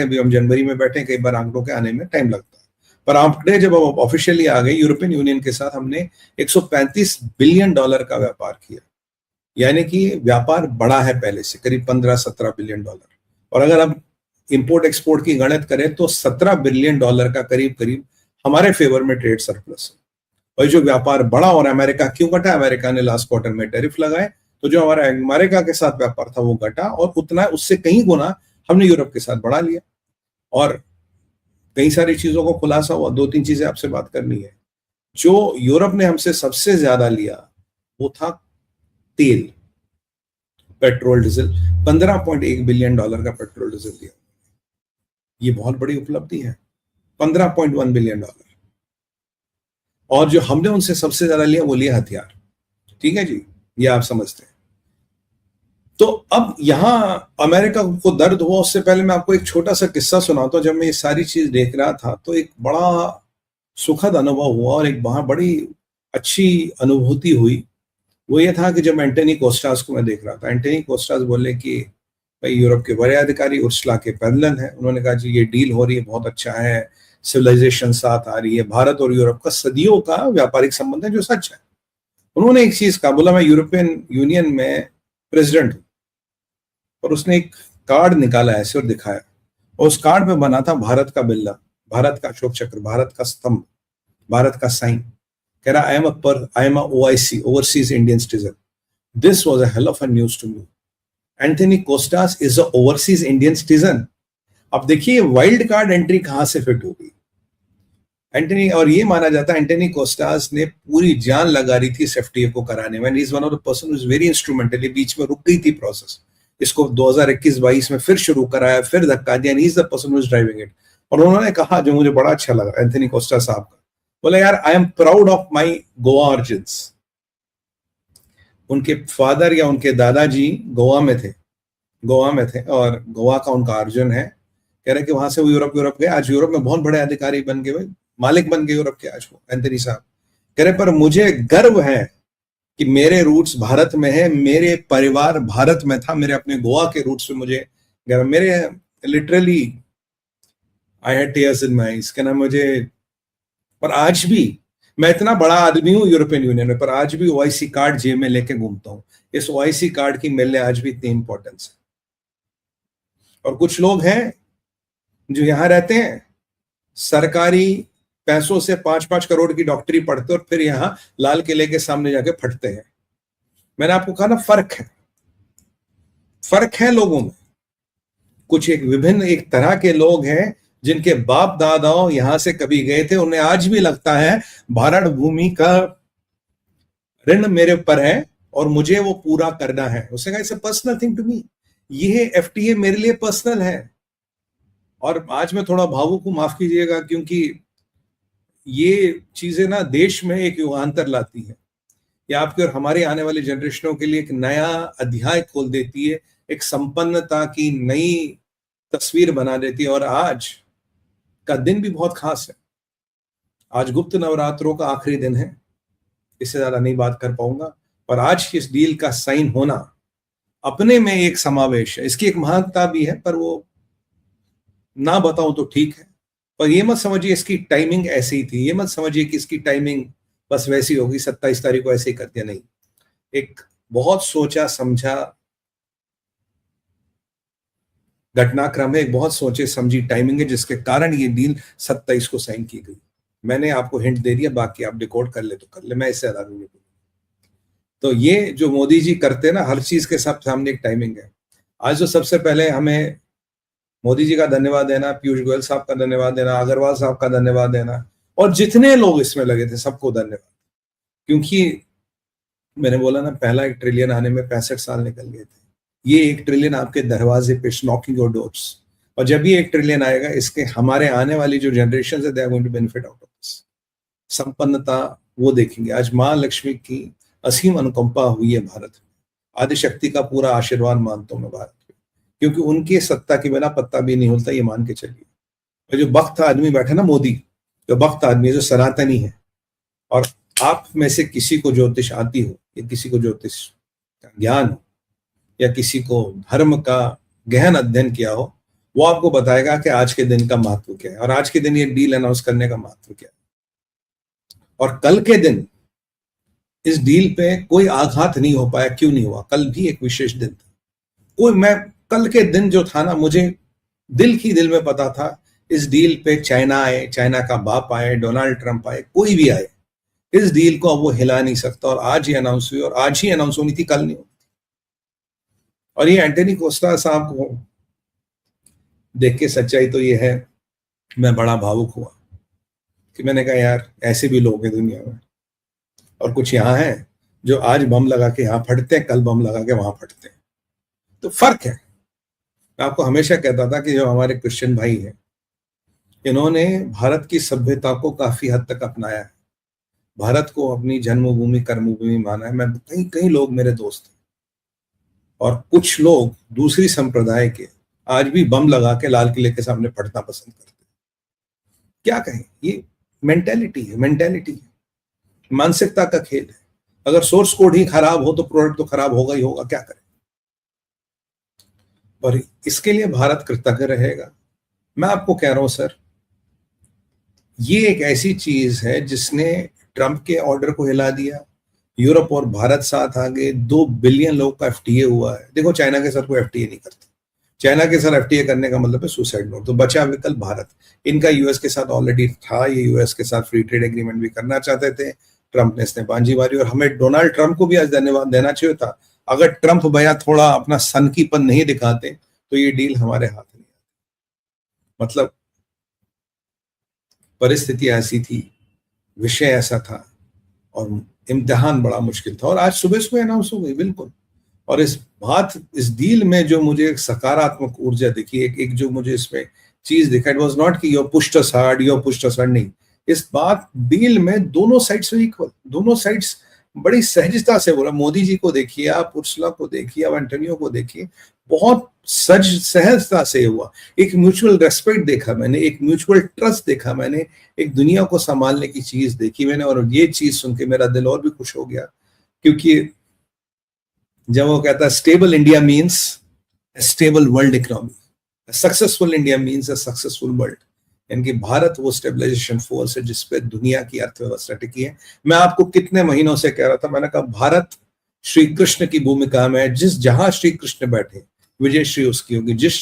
अभी हम जनवरी में बैठे, कई बार आंकड़ों के आने में टाइम लगता है, पर आंकड़े जब ऑफिशियली आ गए, यूरोपियन यूनियन के साथ हमने 135 बिलियन डॉलर का व्यापार किया, यानी कि व्यापार बढ़ा है पहले से करीब 15-17 बिलियन डॉलर। और अगर हम इंपोर्ट एक्सपोर्ट की गणित करें तो 17 बिलियन डॉलर का करीब करीब हमारे फेवर में ट्रेड सरप्लस है। और जो व्यापार बढ़ा, और अमेरिका क्यों घटा, अमेरिका ने लास्ट क्वार्टर में टैरिफ लगाए, तो जो हमारा अमेरिका के साथ व्यापार था वो घटा, और उतना उससे कहीं गुना हमने यूरोप के साथ बढ़ा लिया। और कई सारी चीजों को खुलासा हुआ। 2-3 चीजें आपसे बात करनी है। जो यूरोप ने हमसे सबसे ज्यादा लिया वो था तेल, पेट्रोल डीजल। 15.1 बिलियन डॉलर का पेट्रोल डीजल लिया, ये बहुत बड़ी उपलब्धि है, 15.1 बिलियन डॉलर। और जो हमने उनसे सबसे ज्यादा लिया वो लिया हथियार। ठीक है जी, ये आप समझते हैं। तो अब यहां अमेरिका को दर्द हुआ, उससे पहले मैं आपको एक छोटा सा किस्सा सुनाता हूं। जब मैं ये सारी चीज देख रहा था तो एक बड़ा सुखद अनुभव हुआ और एक बहुत बड़ी अच्छी अनुभूति हुई। वो ये था कि जब एंटनी कोस्टास को मैं देख रहा था, एंटनी कोस्टास बोले कि भाई यूरोप के बड़े अधिकारी उर्सुला के पैदलन है, उन्होंने कहा जी ये डील हो रही है, बहुत अच्छा है, सिविलाइजेशन साथ आ रही है, भारत और यूरोप का सदियों का व्यापारिक संबंध है जो सच है। उन्होंने एक चीज कहा, बोला मैं यूरोपियन यूनियन में प्रेसिडेंट हूं, और उसने एक कार्ड निकाला ऐसे और दिखाया, और उस कार्ड में बना था भारत का बिल्ला, भारत का अशोक चक्र, भारत का स्तंभ, भारत का साइन। कह रहा I am OIC, overseas Indian citizen. This was a hell of a news to me. Anthony Costas is a overseas Indian citizen. अब देखिए वाइल्ड कार्ड एंट्री कहां से फिट हो गई एंटनी। और ये माना जाता है एंटनी कोस्टास ने पूरी जान लगा रही थी इस FTA को कराने में। He is one of the person who is very instrumental. बीच में रुक गई थी प्रोसेस, इसको 2021-22 में फिर शुरू कराया, फिर धक्का दिया। He is the person who is driving it. और उन्होंने कहा जो मुझे बड़ा अच्छा लगा एंथनी कोस्टा साहब का, बोला यार I am proud of my Goa origins. उनके फादर या उनके दादाजी गोवा में थे और गोवा का उनका अर्जुन है। कह रहे कि वहां से वो यूरोप गए, आज यूरोप में बहुत बड़े अधिकारी बन गए, मालिक बन गए यूरोप के आज वो एंथनी साहब। कह रहे पर मुझे गर्व है कि मेरे रूट्स भारत में है, मेरे परिवार भारत में था, मेरे अपने गोवा के रूट्स पे मुझे गर्व। मेरे literally I had tears in my eyes. कहना मुझे, पर आज भी मैं इतना बड़ा आदमी हूं यूरोपियन यूनियन में, पर आज भी OIC कार्ड जेब में लेके घूमता हूं। इस OIC कार्ड की मेरे लिए आज भी इतनी इंपॉर्टेंस है। और कुछ लोग हैं जो यहां रहते हैं, सरकारी पैसों से 5-5 करोड़ की डॉक्टरी पढ़ते और फिर यहां लाल किले के सामने जाके फटते हैं। मैंने आपको कहा ना, फर्क है लोगों में। कुछ एक तरह के लोग हैं जिनके बाप दादाओं यहां से कभी गए थे, उन्हें आज भी लगता है भारत भूमि का ऋण मेरे ऊपर है और मुझे वो पूरा करना है। उसने कहा it's a personal thing to me. ये FTA मेरे लिए पर्सनल है। और आज मैं थोड़ा भावुक हूं, माफ कीजिएगा, क्योंकि ये चीजें ना देश में एक युगांतर लाती है, या आपके और हमारे आने वाली जनरेशनों के लिए एक नया अध्याय खोल देती है, एक संपन्नता की नई तस्वीर बना देती है। और आज का दिन भी बहुत खास है। आज गुप्त नवरात्रों का आखिरी दिन है, इससे ज्यादा नहीं बात कर पाऊंगा। पर आज इस डील का साइन होना अपने में एक समावेश है, इसकी एक महत्ता भी है, पर वो ना बताऊं तो ठीक है। पर ये मत समझिए इसकी टाइमिंग ऐसी ही थी, ये मत समझिए कि इसकी टाइमिंग बस वैसी होगी, 27 तारीख को ऐसे ही कर दिया, नहीं। एक बहुत सोचा समझा घटनाक्रम है, एक बहुत सोचे समझी टाइमिंग है, जिसके कारण ये डील 27 को साइन की गई। मैंने आपको हिंट दे दिया, बाकी आप डिकोड कर ले तो कर ले, मैं इससे ज्यादा नहीं। तो ये जो मोदी जी करते हैं ना, हर चीज के सामने एक टाइमिंग है। आज तो सबसे पहले हमें मोदी जी का धन्यवाद देना, पीयूष गोयल साहब का धन्यवाद देना, अग्रवाल साहब का धन्यवाद देना, और जितने लोग इसमें लगे थे सबको धन्यवाद। क्योंकि मैंने बोला ना, पहला 1 ट्रिलियन आने में 65 साल निकल गए थे। ये 1 ट्रिलियन आपके दरवाजे पे, नॉकिंग योर डोर्स। और जब ये 1 ट्रिलियन आएगा, इसके हमारे आने वाली जो जनरेशन है, they are going to benefit out of this. संपन्नता वो देखेंगे। आज मां लक्ष्मी की असीम अनुकंपा हुई है भारत में। आदिशक्ति का पूरा आशीर्वाद मानता हूं मैं भारत में, क्योंकि उनकी सत्ता के बिना पत्ता भी नहीं हिलता, ये मान के चलिए। और जो भक्त आदमी बैठा ना, मोदी, जो भक्त आदमी है, जो सनातनी है, और आप में से किसी को ज्योतिष आती हो, या किसी को ज्योतिष का ज्ञान हो, या किसी को धर्म का गहन अध्ययन किया हो, वो आपको बताएगा कि आज के दिन का महत्व क्या है और आज के दिन ये डील अनाउंस करने का महत्व क्या है। और कल के दिन इस डील पे कोई आघात नहीं हो पाया। क्यों नहीं हुआ? कल भी एक विशेष दिन था। मैं कल के दिन जो था ना, मुझे दिल ही दिल में पता था इस डील पे चाइना आए, चाइना का बाप आए, डोनाल्ड ट्रंप आए, कोई भी आए, इस डील को अब वो हिला नहीं सकता। और आज ही अनाउंस हुई, और आज ही अनाउंस होनी थी, कल नहीं होनी थी। और ये एंटनी कोस्टा साहब को देख के सच्चाई तो ये है, मैं बड़ा भावुक हुआ कि मैंने कहा यार ऐसे भी लोग हैं दुनिया में। और कुछ यहाँ हैं जो आज बम लगा के यहाँ फटते हैं, कल बम लगा के वहां फटते हैं। तो फर्क है। मैं आपको हमेशा कहता था कि जो हमारे क्रिश्चियन भाई हैं, इन्होंने भारत की सभ्यता को काफी हद तक अपनाया है, भारत को अपनी जन्मभूमि कर्मभूमि माना है। मैं कई कई लोग मेरे दोस्त हैं, और कुछ लोग दूसरी संप्रदाय के आज भी बम लगा के लाल किले के सामने फटना पसंद करते हैं। क्या कहें, ये मेंटेलिटी है, मानसिकता का खेल है। अगर सोर्स कोड ही खराब हो तो प्रोडक्ट तो खराब होगा ही होगा, क्या करें। और इसके लिए भारत कृतज्ञ रहेगा। मैं आपको कह रहा हूं सर, ये एक ऐसी चीज है जिसने ट्रंप के ऑर्डर को हिला दिया। यूरोप और भारत साथ आ गए। 2 बिलियन लोग का एफटीए हुआ है। देखो चाइना के साथ कोई एफटीए नहीं करता। चाइना के साथ एफटीए करने का मतलब है सुसाइड नोट। तो बचा विकल्प भारत। इनका यूएस के साथ ऑलरेडी था, ये यूएस के साथ फ्री ट्रेड एग्रीमेंट भी करना चाहते थे। ट्रंप ने इसने बांजी मारी, और हमें डोनाल्ड ट्रंप को भी आज धन्यवाद देना चाहिए था। अगर ट्रंप भैया थोड़ा अपना सनकीपन नहीं दिखाते तो ये डील हमारे हाथ नहीं आती। मतलब परिस्थिति ऐसी थी, विषय ऐसा था, और इम्तिहान बड़ा मुश्किल था। और आज सुबह सुबह अनाउंस हो गई, बिल्कुल। और इस डील में जो मुझे एक सकारात्मक ऊर्जा दिखी, एक जो मुझे इसमें चीज दिखा, इट वाज नॉट कि योर पुश्ड अस हार्ड, नहीं। इस बात डील में दोनों साइड्स इक्वल, दोनों साइड्स बड़ी सहजता से बोला। मोदी जी को देखिए आप, उर्सुला को देखिए, अब एंटोनियो को देखिए, बहुत सहजता से हुआ। एक म्यूचुअल रेस्पेक्ट देखा मैंने, एक म्यूचुअल ट्रस्ट देखा मैंने, एक दुनिया को संभालने की चीज देखी मैंने। और ये चीज सुन के मेरा दिल और भी खुश हो गया, क्योंकि जब वो कहता है stable India means stable world economy, successful India means a successful world. यानी कि भारत वो स्टेबलाइजेशन फोर्स है जिसपे दुनिया की अर्थव्यवस्था टिकी है। मैं आपको कितने महीनों से कह रहा था, मैंने कहा भारत श्री कृष्ण की भूमिका में, जहां श्री कृष्ण बैठे विजय श्री उसकी होगी। जिस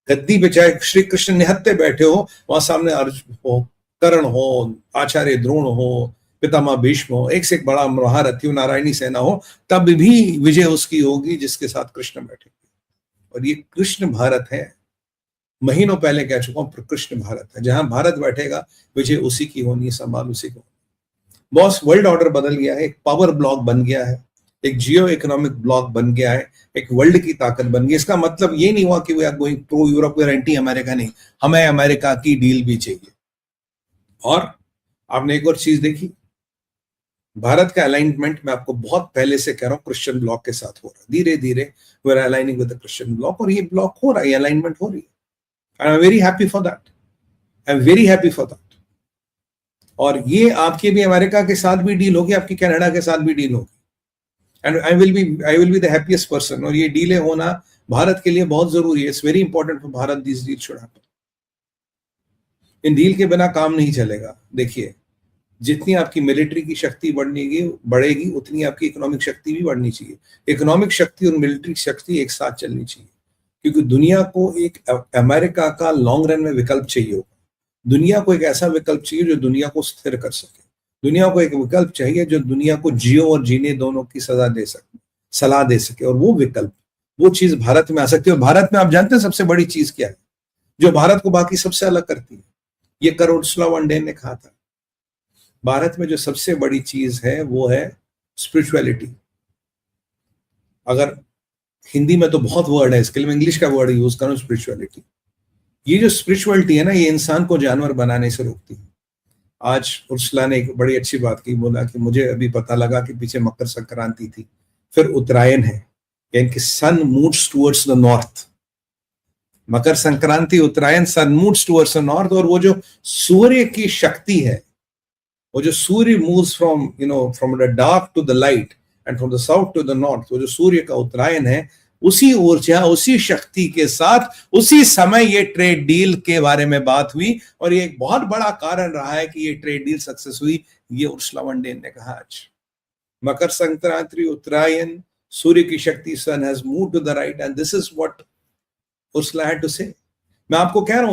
गद्दी पे चाहे श्री कृष्ण निहत्ते बैठे हो, वहां सामने अर्जुन हो, कर्ण हो, आचार्य द्रोण हो, पितामह भीष्म हो, एक से एक बड़ा महारथी हो, नारायणी सेना हो, तब भी विजय उसकी होगी जिसके साथ कृष्ण बैठे। और ये कृष्ण भारत है। महीनों पहले कह चुका हूं, कृष्ण भारत है। जहां भारत बैठेगा विजय उसी की होनी है, संभाल उसी को। बॉस, वर्ल्ड ऑर्डर बदल गया है, एक पावर ब्लॉक बन गया है, एक जियो इकोनॉमिक ब्लॉक बन गया है, एक वर्ल्ड की ताकत बन गई। इसका मतलब ये नहीं हुआ कि we are going pro Europe या एंटी अमेरिका, नहीं। हमें अमेरिका की डील भी चाहिए। और आपने एक और चीज देखी, भारत का अलाइनमेंट मैं आपको बहुत पहले से कह रहा हूं क्रिश्चियन ब्लॉक के साथ हो रहा है। धीरे धीरे we are aligning with the Christian block, और ये ब्लॉक हो रहा है, अलाइनमेंट हो रही है। I am very happy for that, I am very happy for that. और ये आपके भी अमेरिका के साथ भी डील होगी, आपकी कनाडा के साथ भी डील होगी, and I will be the happiest person. और ये डीलें होना भारत के लिए बहुत जरूरी है। It's very important for Bharat, this deal should happen. In deal के बिना काम नहीं चलेगा। देखिए, जितनी आपकी मिलिट्री की शक्ति बढ़ेगी, उतनी आपकी इकोनॉमिक शक्ति भी बढ़नी चाहिए। इकोनॉमिक शक्ति और मिलिट्री शक्ति एक साथ चलनी चाहिए, क्योंकि दुनिया को एक अमेरिका का लॉन्ग रन में विकल्प चाहिए होगा। दुनिया को एक ऐसा विकल्प चाहिए जो दुनिया को स्थिर कर सके। दुनिया को एक विकल्प चाहिए जो दुनिया को जियो और जीने दोनों की सलाह दे सके। और वो विकल्प, वो चीज भारत में आ सकती है। और भारत में आप जानते हैं सबसे बड़ी चीज क्या है जो भारत को बाकी सबसे अलग करती है? ये उर्सुला वॉन डर ने कहा था, भारत में जो सबसे बड़ी चीज है वो है स्पिरिचुअलिटी। अगर हिंदी में तो बहुत वर्ड है इसके लिए, मैं इंग्लिश का वर्ड यूज करूं, स्पिरिचुअलिटी। ये जो स्पिरिचुअलिटी है ना, ये इंसान को जानवर बनाने से रोकती है। आज उर्सुला ने एक बड़ी अच्छी बात की, बोला कि मुझे अभी पता लगा कि पीछे मकर संक्रांति थी, फिर उत्तरायण है, यानी कि sun moves towards the north. Makar Sankranti, Uttarayan, sun moves towards the north. और वो जो सूर्य की शक्ति है, वो जो सूर्य moves from the dark to the light and from the south to the north, वो जो सूर्य का उत्तरायण है, उसी ऊर्जा, उसी शक्ति के साथ उसी समय ये ट्रेड डील के बारे में बात हुई, और ये एक बहुत बड़ा कारण रहा है कि ये ट्रेड डील सक्सेस हुई। ये उर्सुला वॉन डेन ने कहा आज मकर संक्रांति, उत्तरायण, सूर्य की शक्ति, sun has moved to the right and this is what Ursula had to say. मैं आपको कह रहा हूं